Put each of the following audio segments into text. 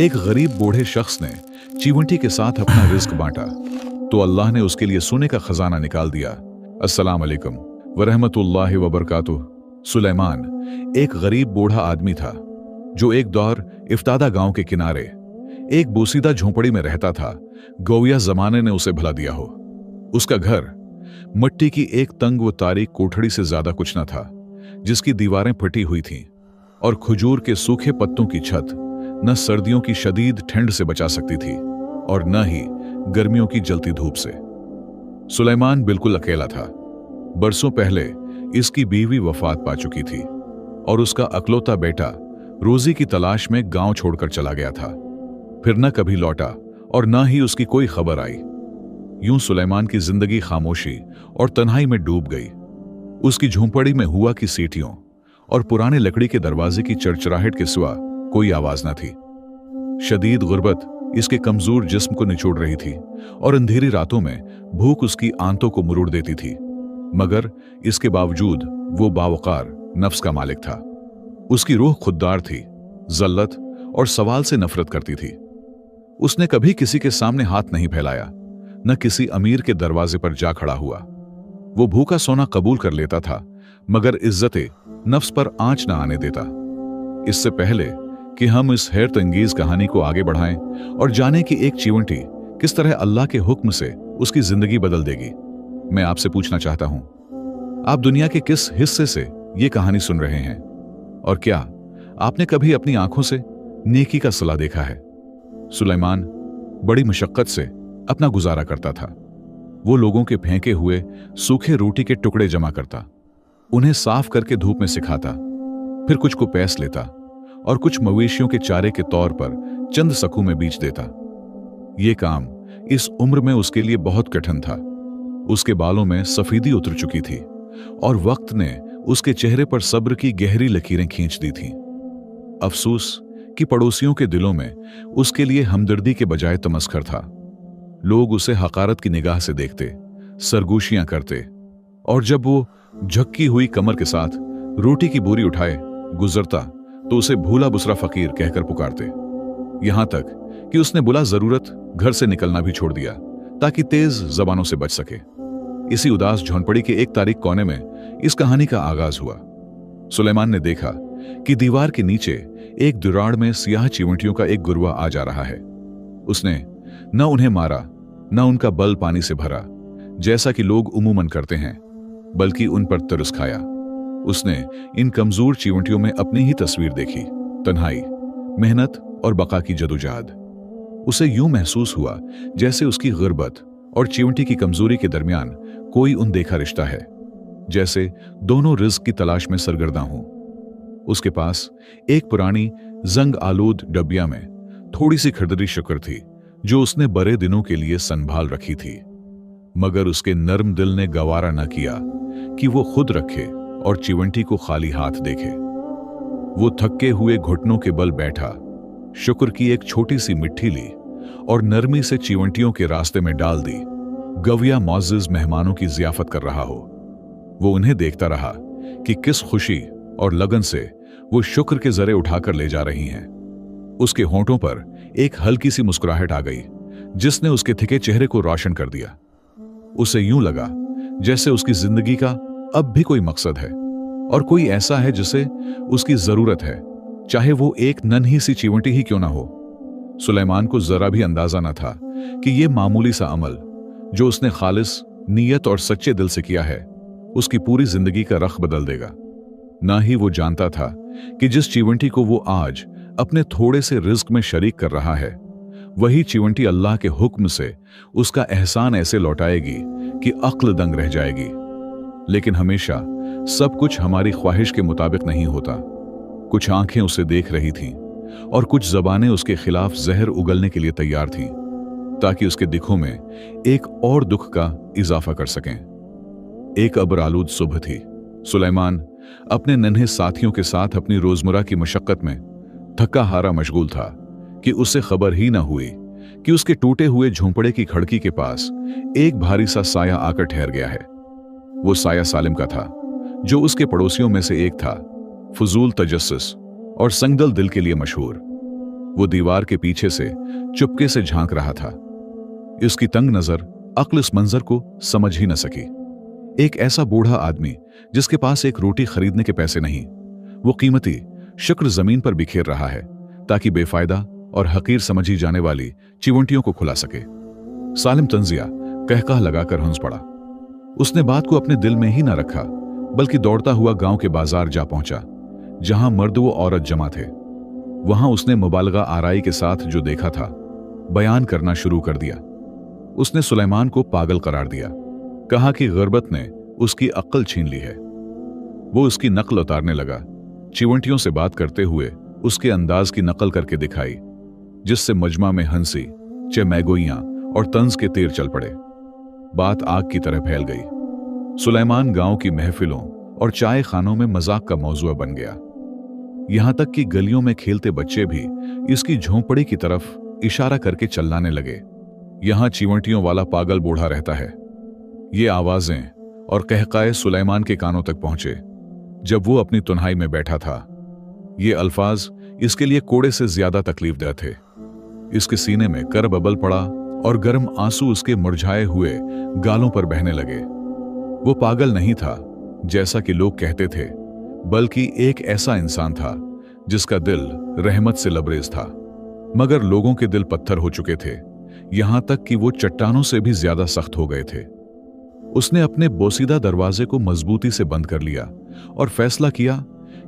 एक गरीब बूढ़े शख्स ने चीवंटी के साथ अपना रिस्क बांटा तो अल्लाह ने उसके लिए सोने का खजाना निकाल दिया। अस्सलाम अलैकुम वरहमतुल्लाहि वबरकातुह। सुलेमान एक गरीब बूढ़ा आदमी था जो एक दौर इफ्तादा गांव के किनारे एक बोसीदा झोंपड़ी में रहता था। गौया जमाने ने उसे भला दिया हो। उसका घर मिट्टी की एक तंग व तारीक कोठड़ी से ज्यादा कुछ न था, जिसकी दीवारें फटी हुई थीं और खजूर के सूखे पत्तों की छत न सर्दियों की शदीद ठंड से बचा सकती थी और न ही गर्मियों की जलती धूप से। सुलेमान बिल्कुल अकेला था। बरसों पहले इसकी बीवी वफात पा चुकी थी और उसका अकलौता बेटा रोजी की तलाश में गांव छोड़कर चला गया था। फिर न कभी लौटा और न ही उसकी कोई खबर आई। यूं सुलेमान की जिंदगी खामोशी और तन्हाई में डूब गई। उसकी झोंपड़ी में हुआ की सीटियों और पुराने लकड़ी के दरवाजे की चरचराहट के सिवा कोई आवाज न थी। शदीद गुर्बत इसके कमजोर जिस्म को निचोड़ रही थी और अंधेरी रातों में भूख उसकी आंतों को मुरूड़ देती थी। मगर इसके बावजूद वो बावकार नफ्स का मालिक था। उसकी रूह खुददार थी, जल्लत और सवाल से नफरत करती थी। उसने कभी किसी के सामने हाथ नहीं फैलाया, न किसी अमीर के दरवाजे पर जा खड़ा हुआ। वो भूखा सोना कबूल कर लेता था, मगर इज्जते नफ्स पर आंच न आने देता। इससे पहले कि हम इस हैरत अंगेज कहानी को आगे बढ़ाएं और जानें कि एक चीवंटी किस तरह अल्लाह के हुक्म से उसकी जिंदगी बदल देगी, मैं आपसे पूछना चाहता हूं, आप दुनिया के किस हिस्से से ये कहानी सुन रहे हैं? और क्या आपने कभी अपनी आंखों से नेकी का सिला देखा है? सुलेमान बड़ी मशक्कत से अपना गुजारा करता था। वो लोगों के फेंके हुए सूखे रोटी के टुकड़े जमा करता, उन्हें साफ करके धूप में सिखाता, फिर कुछ को पैस लेता और कुछ मवेशियों के चारे के तौर पर चंद सकू में बीच देता। ये काम इस उम्र में उसके लिए बहुत कठिन था। उसके बालों में सफेदी उतर चुकी थी और वक्त ने उसके चेहरे पर सब्र की गहरी लकीरें खींच दी थीं। अफसोस कि पड़ोसियों के दिलों में उसके लिए हमदर्दी के बजाय तमस्खर था। लोग उसे हकारत की निगाह से देखते, सरगोशियां करते और जब वो झक्की हुई कमर के साथ रोटी की बोरी उठाए गुजरता तो उसे भूला बुसरा फकीर कहकर पुकारते। यहां तक कि उसने बुला जरूरत घर से निकलना भी छोड़ दिया ताकि तेज जबानों से बच सके। इसी उदास झोंपड़ी के एक तारीख कोने में इस कहानी का आगाज हुआ। सुलेमान ने देखा कि दीवार के नीचे एक दुराड़ में सियाह चीवंटियों का एक गुरवा आ जा रहा है। उसने न उन्हें मारा, न उनका बल पानी से भरा जैसा कि लोग उमूमन करते हैं, बल्कि उन पर तरस खाया। उसने इन कमजोर चीवंटियों में अपनी ही तस्वीर देखी, तन्हाई, मेहनत और बका की जदोजहद। उसे यूं महसूस हुआ जैसे उसकी गुर्बत और चीवंटी की कमजोरी के दरमियान कोई अनदेखा रिश्ता है, जैसे दोनों रिज्क की तलाश में सरगर्दा हों। उसके पास एक पुरानी जंग आलूद डबिया में थोड़ी सी खरदरी शक्कर थी जो उसने बड़े दिनों के लिए संभाल रखी थी, मगर उसके नर्म दिल ने गवारा न किया कि वो खुद रखे और चिवंटी को खाली हाथ देखे। वो थके हुए घुटनों के बल बैठा, शुक्र की एक छोटी सी मिट्टी ली और नरमी से चिवंटियों के रास्ते में डाल दी। गविया मौजिज मेहमानों की जियाफत कर रहा हो। वो उन्हें देखता रहा कि किस खुशी और लगन से वो शुक्र के जरे उठाकर ले जा रही हैं। उसके होंठों पर एक हल्की सी मुस्कुराहट आ गई जिसने उसके थिके चेहरे को रोशन कर दिया। उसे यूं लगा जैसे उसकी जिंदगी का अब भी कोई मकसद है और कोई ऐसा है जिसे उसकी जरूरत है, चाहे वो एक नन्ही सी चिवंटी ही क्यों ना हो। सुलेमान को जरा भी अंदाजा न था कि ये मामूली सा अमल जो उसने खालिस नीयत और सच्चे दिल से किया है उसकी पूरी जिंदगी का रख बदल देगा। ना ही वो जानता था कि जिस चिवंटी को वो आज अपने थोड़े से रिज्क में शरीक कर रहा है, वही चिवंटी अल्लाह के हुक्म से उसका एहसान ऐसे लौटाएगी कि अक्ल दंग रह जाएगी। लेकिन हमेशा सब कुछ हमारी ख्वाहिश के मुताबिक नहीं होता। कुछ आंखें उसे देख रही थीं और कुछ जबानें उसके खिलाफ जहर उगलने के लिए तैयार थीं ताकि उसके दिखों में एक और दुख का इजाफा कर सकें। एक अब्र आलूद सुबह थी। सुलेमान अपने नन्हे साथियों के साथ अपनी रोजमर्रा की मशक्कत में थका हारा मशगूल था कि उससे खबर ही न हुई कि उसके टूटे हुए झोंपड़े की खिड़की के पास एक भारी सा साया आकर ठहर गया है। वो साया सालिम का था, जो उसके पड़ोसियों में से एक था, फजूल तजस्सुस और संगदल दिल के लिए मशहूर। वो दीवार के पीछे से चुपके से झांक रहा था। इसकी तंग नजर अक्ल इस मंजर को समझ ही न सकी। एक ऐसा बूढ़ा आदमी जिसके पास एक रोटी खरीदने के पैसे नहीं, वो कीमती शुक्र जमीन पर बिखेर रहा है ताकि बेफायदा और हकीर समझी जाने वाली चिवंटियों को खुला सके। सालिम तंजिया कहकहा लगाकर हंस पड़ा। उसने बात को अपने दिल में ही न रखा, बल्कि दौड़ता हुआ गांव के बाजार जा पहुंचा, जहां मर्द व औरत जमा थे। वहां उसने मुबालगा आराई के साथ जो देखा था बयान करना शुरू कर दिया। उसने सुलेमान को पागल करार दिया, कहा कि गुर्बत ने उसकी अक्ल छीन ली है। वो उसकी नकल उतारने लगा, चिवंटियों से बात करते हुए उसके अंदाज की नकल करके दिखाई, जिससे मजमा में हंसी, चमैगोइयां और तंज के तीर चल पड़े। बात आग की तरह फैल गई। सुलेमान गांव की महफिलों और चाय खानों में मजाक का मौजूआ बन गया। यहां तक कि गलियों में खेलते बच्चे भी इसकी झोंपड़ी की तरफ इशारा करके चिल्लाने लगे, यहां चिवंटियों वाला पागल बूढ़ा रहता है। ये आवाजें और कहकाए सुलेमान के कानों तक पहुंचे जब वो अपनी तुन्हाई में बैठा था। ये अल्फाज इसके लिए कोड़े से ज्यादा तकलीफदेह थे। इसके सीने में कर बबल पड़ा और गर्म आंसू उसके मुरझाए हुए गालों पर बहने लगे। वो पागल नहीं था जैसा कि लोग कहते थे, बल्कि एक ऐसा इंसान था जिसका दिल रहमत से लबरेज था। मगर लोगों के दिल पत्थर हो चुके थे, यहां तक कि वो चट्टानों से भी ज्यादा सख्त हो गए थे। उसने अपने बोसीदा दरवाजे को मजबूती से बंद कर लिया और फैसला किया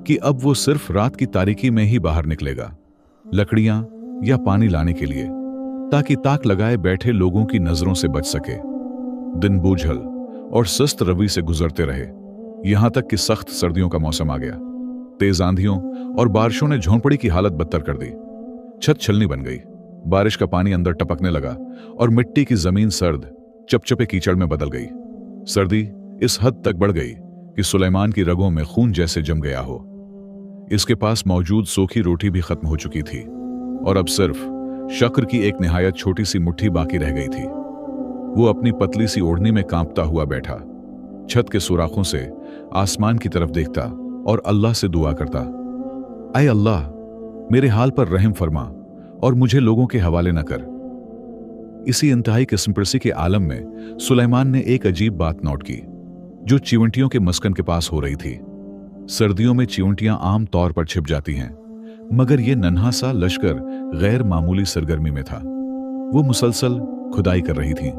कि अब वो सिर्फ रात की तारीकी में ही बाहर निकलेगा, लकड़ियां या पानी लाने के लिए, ताकि ताक लगाए बैठे लोगों की नजरों से बच सके। दिन बूझल और सुस्त रवि से गुजरते रहे, यहां तक कि सख्त सर्दियों का मौसम आ गया। तेज आंधियों और बारिशों ने झोंपड़ी की हालत बदतर कर दी। छत छलनी बन गई, बारिश का पानी अंदर टपकने लगा और मिट्टी की जमीन सर्द चपचपे कीचड़ में बदल गई। सर्दी इस हद तक बढ़ गई कि सुलेमान की रगों में खून जैसे जम गया हो। इसके पास मौजूद सूखी रोटी भी खत्म हो चुकी थी और अब सिर्फ शक्कर की एक निहायत छोटी सी मुट्ठी बाकी रह गई थी। वो अपनी पतली सी ओढ़नी में कांपता हुआ बैठा, छत के सुराखों से आसमान की तरफ देखता और अल्लाह से दुआ करता, ऐ अल्लाह, मेरे हाल पर रहम फरमा और मुझे लोगों के हवाले न कर। इसी इंतहाई किस्मपरसी के आलम में सुलेमान ने एक अजीब बात नोट की, जो चिवंटियों के मस्कन के पास हो रही थी। सर्दियों में चिवंटियां आम तौर पर छिप जाती हैं, मगर यह नन्हा सा लश्कर गैर मामूली सरगर्मी में था। वो मुसलसल खुदाई कर रही थीं,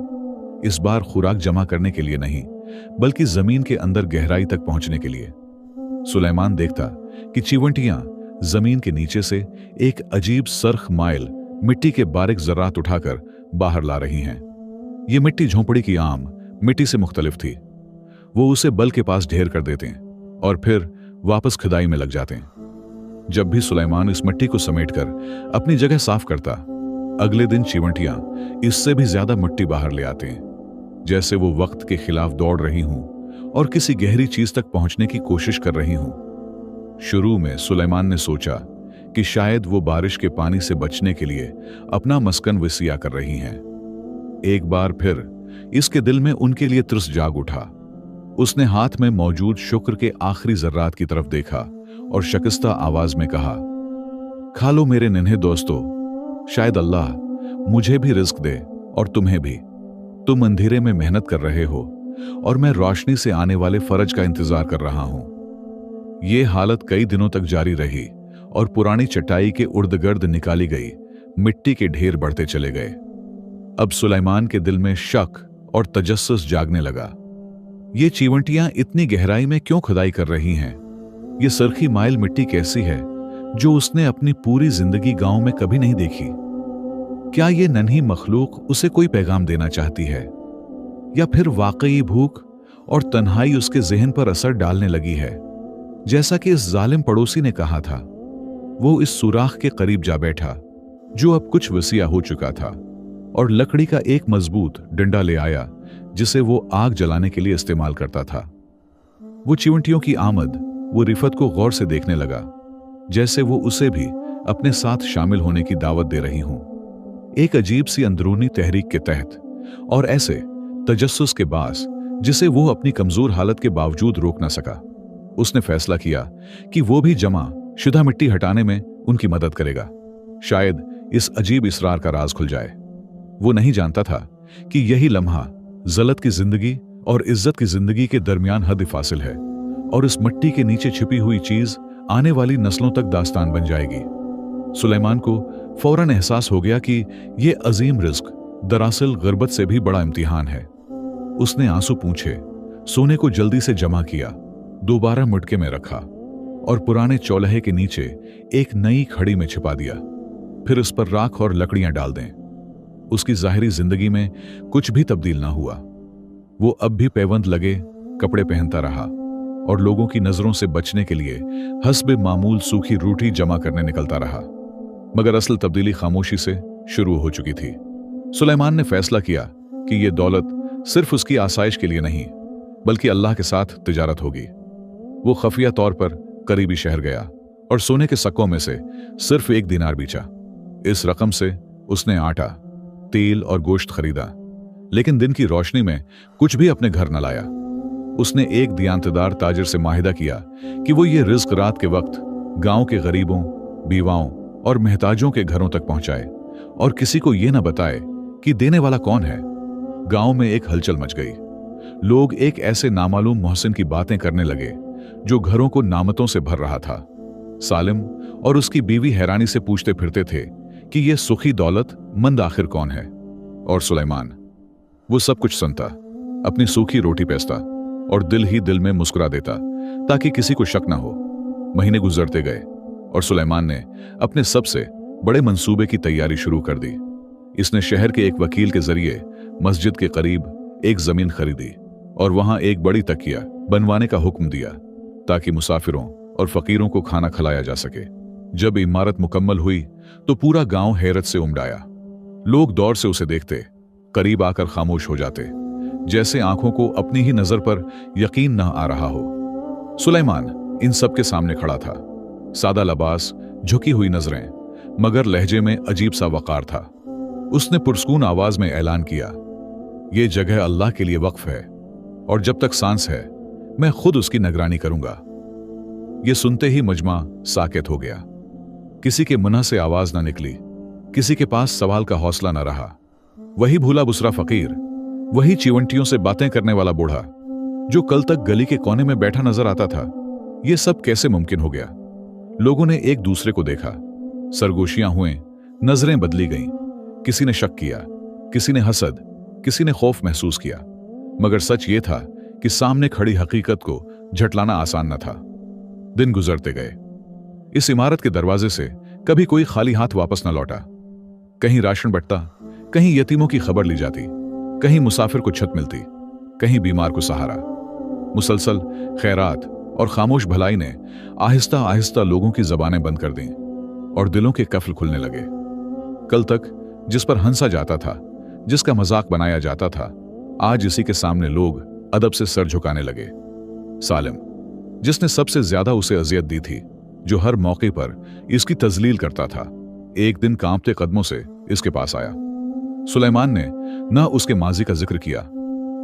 इस बार खुराक जमा करने के लिए नहीं, बल्कि जमीन के अंदर गहराई तक पहुंचने के लिए। सुलेमान देखता कि चिवंटियां जमीन के नीचे से एक अजीब सरख माइल मिट्टी के बारीक जर्रात उठाकर बाहर ला रही हैं। ये मिट्टी झोंपड़ी की आम मिट्टी से मुख्तलिफ थी। वो उसे बल के पास ढेर कर देते हैं और फिर वापस खुदाई में लग जाते हैं। जब भी सुलेमान इस मिट्टी को समेटकर अपनी जगह साफ करता, अगले दिन चिवंटियां इससे भी ज्यादा मिट्टी बाहर ले आते हैं, जैसे वो वक्त के खिलाफ दौड़ रही हूं और किसी गहरी चीज तक पहुंचने की कोशिश कर रही हूं। शुरू में सुलेमान ने सोचा कि शायद वो बारिश के पानी से बचने के लिए अपना मस्कन वसिया कर रही हैं। एक बार फिर इसके दिल में उनके लिए तिरस जाग उठा। उसने हाथ में मौजूद शुक्र के आखिरी जर्रात की तरफ देखा और शकिस्ता आवाज में कहा, खा लो मेरे नन्हे दोस्तों, शायद अल्लाह मुझे भी रिस्क दे और तुम्हें भी। तुम अंधेरे में मेहनत कर रहे हो और मैं रोशनी से आने वाले फरज का इंतजार कर रहा हूं। ये हालत कई दिनों तक जारी रही और पुरानी चटाई के उर्द-गर्द निकाली गई मिट्टी के ढेर बढ़ते चले गए। अब सुलेमान के दिल में शक और तजस्सुस जागने लगा। ये चिवंटियां इतनी गहराई में क्यों खुदाई कर रही हैं? ये सरखी माइल मिट्टी कैसी है जो उसने अपनी पूरी जिंदगी गांव में कभी नहीं देखी? क्या ये नन्ही मखलूक उसे कोई पैगाम देना चाहती है, या फिर वाकई भूख और तन्हाई उसके जहन पर असर डालने लगी है? जैसा कि इस जालिम पड़ोसी ने कहा था, वो इस सुराख के करीब जा बैठा जो अब कुछ वसिया हो चुका था और लकड़ी का एक मजबूत डंडा ले आया जिसे वो आग जलाने के लिए इस्तेमाल करता था। वो चिवंटियों की आमद वो रिफत को गौर से देखने लगा, जैसे वो उसे भी अपने साथ शामिल होने की दावत दे रही हूं। एक अजीब सी अंदरूनी तहरीक के तहत और ऐसे तजस्सुस के बास जिसे वो अपनी कमजोर हालत के बावजूद रोक न सका, उसने फैसला किया कि वो भी जमा शुदा मिट्टी हटाने में उनकी मदद करेगा। शायद इस अजीब इसरार का राज खुल जाए। वो नहीं जानता था कि यही लम्हा ज़लत की जिंदगी और इज्जत की जिंदगी के दरमियान हद फासिल है, और इस मिट्टी के नीचे छिपी हुई चीज आने वाली नस्लों तक दास्तान बन जाएगी। सुलेमान को फौरन एहसास हो गया कि यह अजीम रिस्क दरअसल गुर्बत से भी बड़ा इम्तिहान है। उसने आंसू पूंछे सोने को जल्दी से जमा किया, दोबारा मटके में रखा और पुराने चौलहे के नीचे एक नई खड़ी में छिपा दिया। फिर उस पर राख और लकड़ियां डाल दें। उसकी जाहिरी जिंदगी में कुछ भी तब्दील ना हुआ। वो अब भी पैबंद लगे कपड़े पहनता रहा और लोगों की नजरों से बचने के लिए हस्बे मामूल सूखी रोटी जमा करने निकलता रहा। मगर असल तब्दीली खामोशी से शुरू हो चुकी थी। सुलेमान ने फैसला किया कि यह दौलत सिर्फ उसकी आसाइश के लिए नहीं, बल्कि अल्लाह के साथ तिजारत होगी। वो खफिया तौर पर करीबी शहर गया और सोने के सक्कों में से सिर्फ 1 दिनार बेचा। इस रकम से उसने आटा, तेल और गोश्त खरीदा, लेकिन दिन की रोशनी में कुछ भी अपने घर न लाया। उसने एक दियांतदार ताजिर से माहिदा किया कि वो ये रिज्क रात के वक्त गांव के गरीबों, बीवाओं और महताजों के घरों तक पहुंचाए और किसी को ये न बताए कि देने वाला कौन है। गांव में एक हलचल मच गई। लोग एक ऐसे नामालूम मोहसिन की बातें करने लगे जो घरों को नामतों से भर रहा था। सालिम और उसकी बीवी हैरानी से पूछते फिरते थे कि यह सुखी दौलत मंद आखिर कौन है। और सुलेमान, वो सब कुछ सुनता, अपनी सूखी रोटी पेसता और दिल ही दिल में मुस्कुरा देता ताकि किसी को शक ना हो। महीने गुजरते गए और सुलेमान ने अपने सबसे बड़े मंसूबे की तैयारी शुरू कर दी। इसने शहर के एक वकील के जरिए मस्जिद के करीब एक जमीन खरीदी और वहां एक बड़ी तकिया बनवाने का हुक्म दिया ताकि मुसाफिरों और फकीरों को खाना खिलाया जा सके। जब इमारत मुकम्मल हुई तो पूरा गांव हैरत से उमड़ आया। लोग दौड़ से उसे देखते, करीब आकर खामोश हो जाते, जैसे आंखों को अपनी ही नजर पर यकीन न आ रहा हो। सुलेमान इन सब के सामने खड़ा था, सादा लिबास, झुकी हुई नजरें, मगर लहजे में अजीब सा वकार था। उसने पुरस्कून आवाज में ऐलान किया, यह जगह अल्लाह के लिए वक्फ है और जब तक सांस है मैं खुद उसकी निगरानी करूंगा। यह सुनते ही मजमा साकित हो गया। किसी के मुंह से आवाज ना निकली, किसी के पास सवाल का हौसला न रहा। वही भूला बुसरा फकीर, वही चिवंटियों से बातें करने वाला बूढ़ा जो कल तक गली के कोने में बैठा नजर आता था, यह सब कैसे मुमकिन हो गया? लोगों ने एक दूसरे को देखा, सरगोशियां हुए, नजरें बदली गईं। किसी ने शक किया, किसी ने हसद, किसी ने खौफ महसूस किया, मगर सच ये था कि सामने खड़ी हकीकत को झटलाना आसान न था। दिन गुजरते गए। इस इमारत के दरवाजे से कभी कोई खाली हाथ वापस न लौटा। कहीं राशन बंटता, कहीं यतीमों की खबर ली जाती, कहीं मुसाफिर को छत मिलती, कहीं बीमार को सहारा। मुसलसल खैरात और खामोश भलाई ने आहिस्ता आहिस्ता लोगों की जबानें बंद कर दी और दिलों के कफ्ल खुलने लगे। कल तक जिस पर हंसा जाता था, जिसका मजाक बनाया जाता था, आज इसी के सामने लोग अदब से सर झुकाने लगे। सालिम, जिसने सबसे ज्यादा उसे अजियत दी थी, जो हर मौके पर इसकी तजलील करता था, एक दिन कांपते कदमों से इसके पास आया। सुलेमान ने न उसके माजी का जिक्र किया,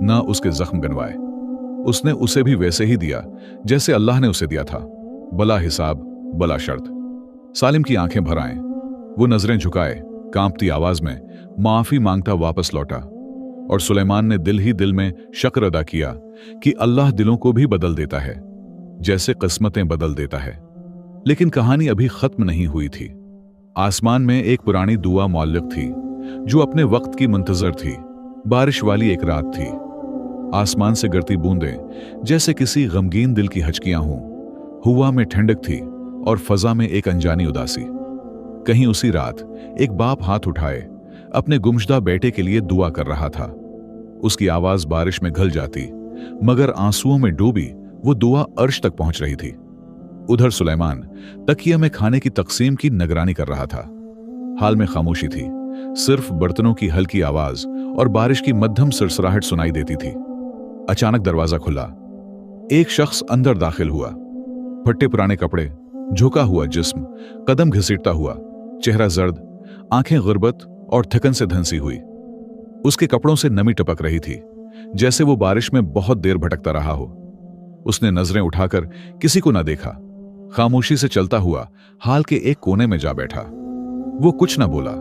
न उसके जख्म गनवाए। उसने उसे भी वैसे ही दिया जैसे अल्लाह ने उसे दिया था, बला हिसाब बला शर्त। सालिम की आंखें भर आएं, वो नजरें झुकाए, कांपती आवाज में माफी मांगता वापस लौटा। और सुलेमान ने दिल ही दिल में शक्र अदा किया कि अल्लाह दिलों को भी बदल देता है, जैसे किस्मतें बदल देता है। लेकिन कहानी अभी खत्म नहीं हुई थी। आसमान में एक पुरानी दुआ मौल्लिक थी जो अपने वक्त की मुंतजर थी। बारिश वाली एक रात थी। आसमान से गिरती बूंदें जैसे किसी गमगीन दिल की हचकियां हों। हुआ में ठंडक थी और फजा में एक अनजानी उदासी। कहीं उसी रात एक बाप हाथ उठाए अपने गुमशुदा बेटे के लिए दुआ कर रहा था। उसकी आवाज बारिश में घल जाती, मगर आंसुओं में डूबी वो दुआ अर्श तक पहुंच रही थी। उधर सुलेमान तकिया में खाने की तकसीम की निगरानी कर रहा था। हाल में खामोशी थी, सिर्फ बर्तनों की हल्की आवाज और बारिश की मध्यम सरसराहट सुनाई देती थी। अचानक दरवाजा खुला। एक शख्स अंदर दाखिल हुआ। फटे पुराने कपड़े, झुका हुआ जिस्म, कदम घसीटता हुआ, चेहरा जर्द, आंखें गुर्बत और थकन से धंसी हुई। उसके कपड़ों से नमी टपक रही थी, जैसे वो बारिश में बहुत देर भटकता रहा हो। उसने नजरें उठाकर किसी को न देखा, खामोशी से चलता हुआ हाल के एक कोने में जा बैठा। वो कुछ ना बोला,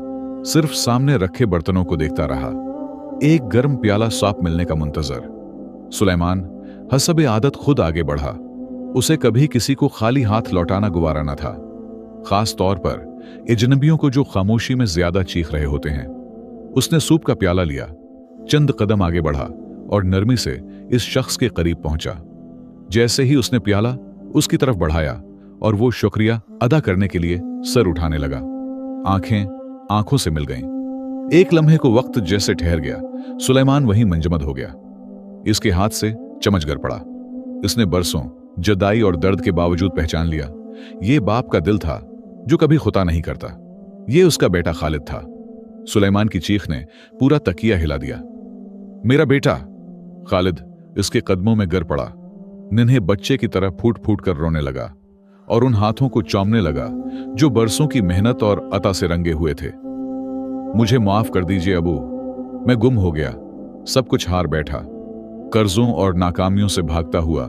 सिर्फ सामने रखे बर्तनों को देखता रहा, एक गर्म प्याला साफ मिलने का मुंतजर। सुलेमान हसब आदत खुद आगे बढ़ा। उसे कभी किसी को खाली हाथ लौटाना गुवारा न था, खास तौर पर अजनबियों को जो खामोशी में ज्यादा चीख रहे होते हैं। उसने सूप का प्याला लिया, चंद कदम आगे बढ़ा और नरमी से इस शख्स के करीब पहुंचा। जैसे ही उसने प्याला उसकी तरफ बढ़ाया और वो शुक्रिया अदा करने के लिए सर उठाने लगा, आंखें आंखों से मिल गईं। एक लम्हे को वक्त जैसे ठहर गया, सुलेमान वहीं मंजमद हो गया। इसके हाथ से चमचगर पड़ा। इसने बरसों जुदाई और दर्द के बावजूद पहचान लिया, ये बाप का दिल था जो कभी खुता नहीं करता। ये उसका बेटा खालिद था। सुलेमान की चीख ने पूरा तकिया हिला दिया। मेरा बेटा! खालिद इसके कदमों में गिर पड़ा, निन्हे बच्चे की तरह फूट फूट कर रोने लगा और उन हाथों को चूमने लगा जो बरसों की मेहनत और अता से रंगे हुए थे। मुझे माफ कर दीजिए अबू, मैं गुम हो गया, सब कुछ हार बैठा, कर्जों और नाकामियों से भागता हुआ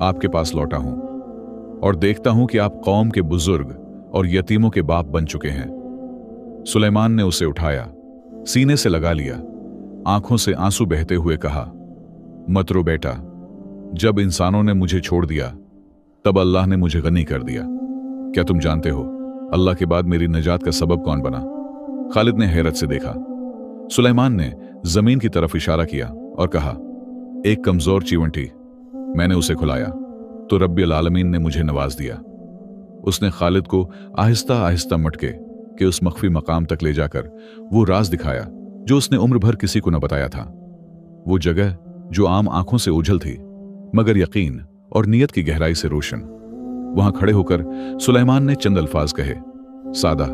आपके पास लौटा हूं और देखता हूं कि आप कौम के बुजुर्ग और यतीमों के बाप बन चुके हैं। सुलेमान ने उसे उठाया, सीने से लगा लिया, आंखों से आंसू बहते हुए कहा, मत रो बेटा, जब इंसानों ने मुझे छोड़ दिया तब अल्लाह ने मुझे गनी कर दिया। क्या तुम जानते हो अल्लाह के बाद मेरी निजात का सबब कौन बना? खालिद ने हैरत से देखा। सुलेमान ने जमीन की तरफ इशारा किया और कहा, एक कमजोर चीवंटी। मैंने उसे खुलाया तो रब्बिल आलमीन ने मुझे नवाज दिया। उसने खालिद को आहिस्ता आहिस्ता मटके के उस मख्फी मकाम तक ले जाकर वो राज दिखाया जो उसने उम्र भर किसी को न बताया था। वो जगह जो आम आंखों से ओझल थी मगर यकीन और नियत की गहराई से रोशन। वहां खड़े होकर सुलेमान ने चंद अल्फाज कहे, सादा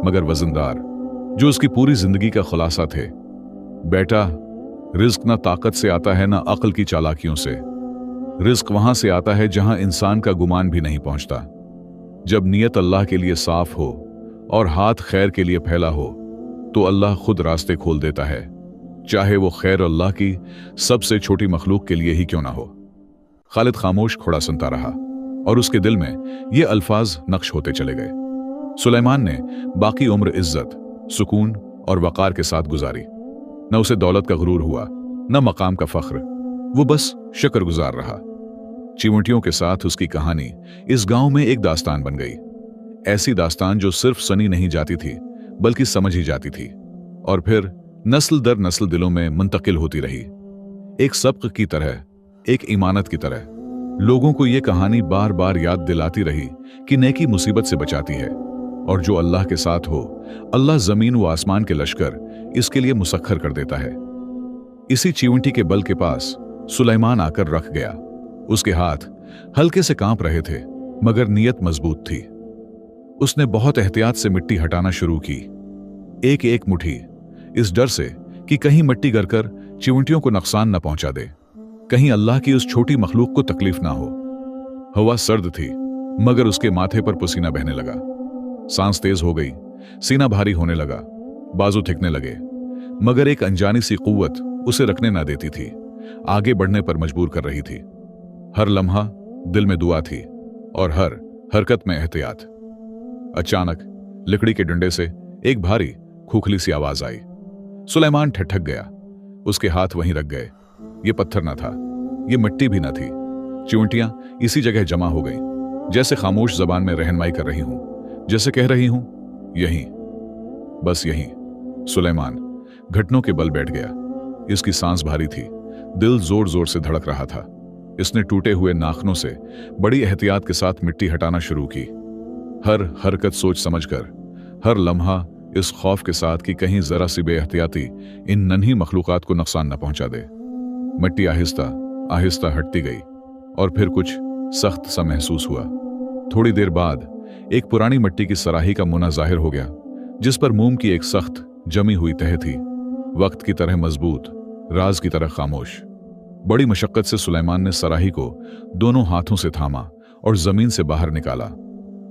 मगर वजनदार, जो उसकी पूरी जिंदगी का खुलासा थे। बेटा, रिज्क ना ताकत से आता है ना अक्ल की चालाकियों से। रिज्क वहां से आता है जहां इंसान का गुमान भी नहीं पहुंचता। जब नियत अल्लाह के लिए साफ हो और हाथ खैर के लिए फैला हो तो अल्लाह खुद रास्ते खोल देता है, चाहे वो खैर अल्लाह की सबसे छोटी मखलूक के लिए ही क्यों ना हो। खालिद खामोश खड़ा सुनता रहा और उसके दिल में ये अल्फाज नक्श होते चले गए। सुलेमान ने बाकी उम्र इज्जत, सुकून और वकार के साथ गुजारी। न उसे दौलत का गुरूर हुआ, न मकाम का फख्र। वो बस शुक्रगुजार रहा। चिमटियों के साथ उसकी कहानी इस गांव में एक दास्तान बन गई। ऐसी दास्तान जो सिर्फ सुनी नहीं जाती थी बल्कि समझी जाती थी और फिर नस्ल दर नस्ल दिलों में मुंतकिल होती रही। एक सबक की तरह, एक इमानत की तरह। लोगों को यह कहानी बार बार याद दिलाती रही कि नेकी मुसीबत से बचाती है और जो अल्लाह के साथ हो, अल्लाह जमीन व आसमान के लश्कर इसके लिए मुसख्खर कर देता है। इसी चिमटी के बल के पास सुलेमान आकर रख गया। उसके हाथ हल्के से कांप रहे थे मगर नीयत मजबूत थी। उसने बहुत एहतियात से मिट्टी हटाना शुरू की, एक एक मुट्ठी, इस डर से कि कहीं मिट्टी गिरकर चिमटियों को नुकसान न पहुंचा दे, कहीं अल्लाह की उस छोटी मखलूक को तकलीफ ना हो। हवा सर्द थी मगर उसके माथे पर पसीना बहने लगा। सांस तेज हो गई, सीना भारी होने लगा, बाजू थिकने लगे मगर एक अनजानी सी कुव्वत उसे रखने ना देती थी, आगे बढ़ने पर मजबूर कर रही थी। हर लम्हा दिल में दुआ थी और हर हरकत में एहतियात। अचानक लकड़ी के डंडे से एक भारी खोखली सी आवाज आई। सुलेमान ठठक गया। उसके हाथ वहीं रख गए। ये पत्थर ना था, ये मिट्टी भी ना थी। चिमटियां इसी जगह जमा हो गईं, जैसे खामोश जबान में रहनुमाई कर रही हूं, जैसे कह रही हूं, यहीं, बस यहीं। सुलेमान घुटनों के बल बैठ गया। इसकी सांस भारी थी, दिल जोर जोर से धड़क रहा था। इसने टूटे हुए नाखनों से बड़ी एहतियात के साथ मिट्टी हटाना शुरू की, हर हरकत सोच समझकर, हर लम्हा इस खौफ के साथ कि कहीं जरा सी बेएहतियाती इन नन्ही मखलूकात को नुकसान न पहुंचा दे। मिट्टी आहिस्ता आहिस्ता हटती गई और फिर कुछ सख्त सा महसूस हुआ। थोड़ी देर बाद एक पुरानी मिट्टी की सराही का मुना जाहिर हो गया, जिस पर मोम की एक सख्त जमी हुई तह थी, वक्त की तरह मजबूत, राज की तरह खामोश। बड़ी मशक्कत से सुलेमान ने सराही को दोनों हाथों से थामा और जमीन से बाहर निकाला।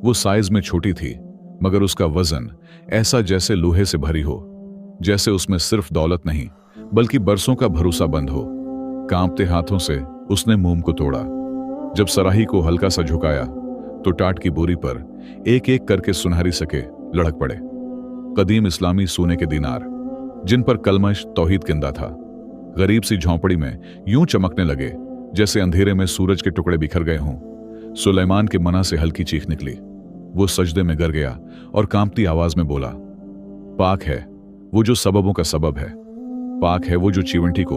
वो साइज में छोटी थी मगर उसका वजन ऐसा जैसे लोहे से भरी हो, जैसे उसमें सिर्फ दौलत नहीं बल्कि बरसों का भरोसा बंद हो। कांपते हाथों से उसने मोम को तोड़ा। जब सराही को हल्का सा झुकाया तो टाट की बोरी पर एक एक करके सुनहरी सके लढ़क पड़े। कदीम इस्लामी सोने के दीनार, जिन पर कलमश तौहीद किंदा था, गरीब सी झोंपड़ी में यूं चमकने लगे जैसे अंधेरे में सूरज के टुकड़े बिखर गए हों। सुलेमान के मना से हल्की चीख निकली। वो सजदे में गिर गया और कांपती आवाज में बोला, पाक है वो जो सबबों का सबब है, पाक है वो जो चीवंटी को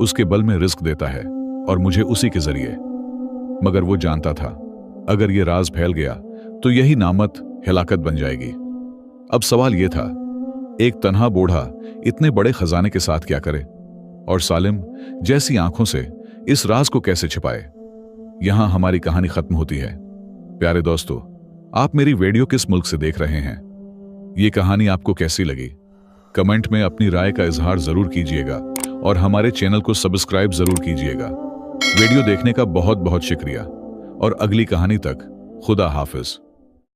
उसके बल में रिस्क देता है और मुझे उसी के जरिए। मगर वो जानता था, अगर ये राज फैल गया तो यही नामत हिलाकत बन जाएगी। अब सवाल यह था, एक तन्हा बूढ़ा इतने बड़े खजाने के साथ क्या करे और सालिम जैसी आंखों से इस राज को कैसे छिपाए। यहां हमारी कहानी खत्म होती है। प्यारे दोस्तों, आप मेरी वीडियो किस मुल्क से देख रहे हैं? ये कहानी आपको कैसी लगी? कमेंट में अपनी राय का इजहार जरूर कीजिएगा और हमारे चैनल को सब्सक्राइब जरूर कीजिएगा। वीडियो देखने का बहुत बहुत शुक्रिया और अगली कहानी तक खुदा हाफिज।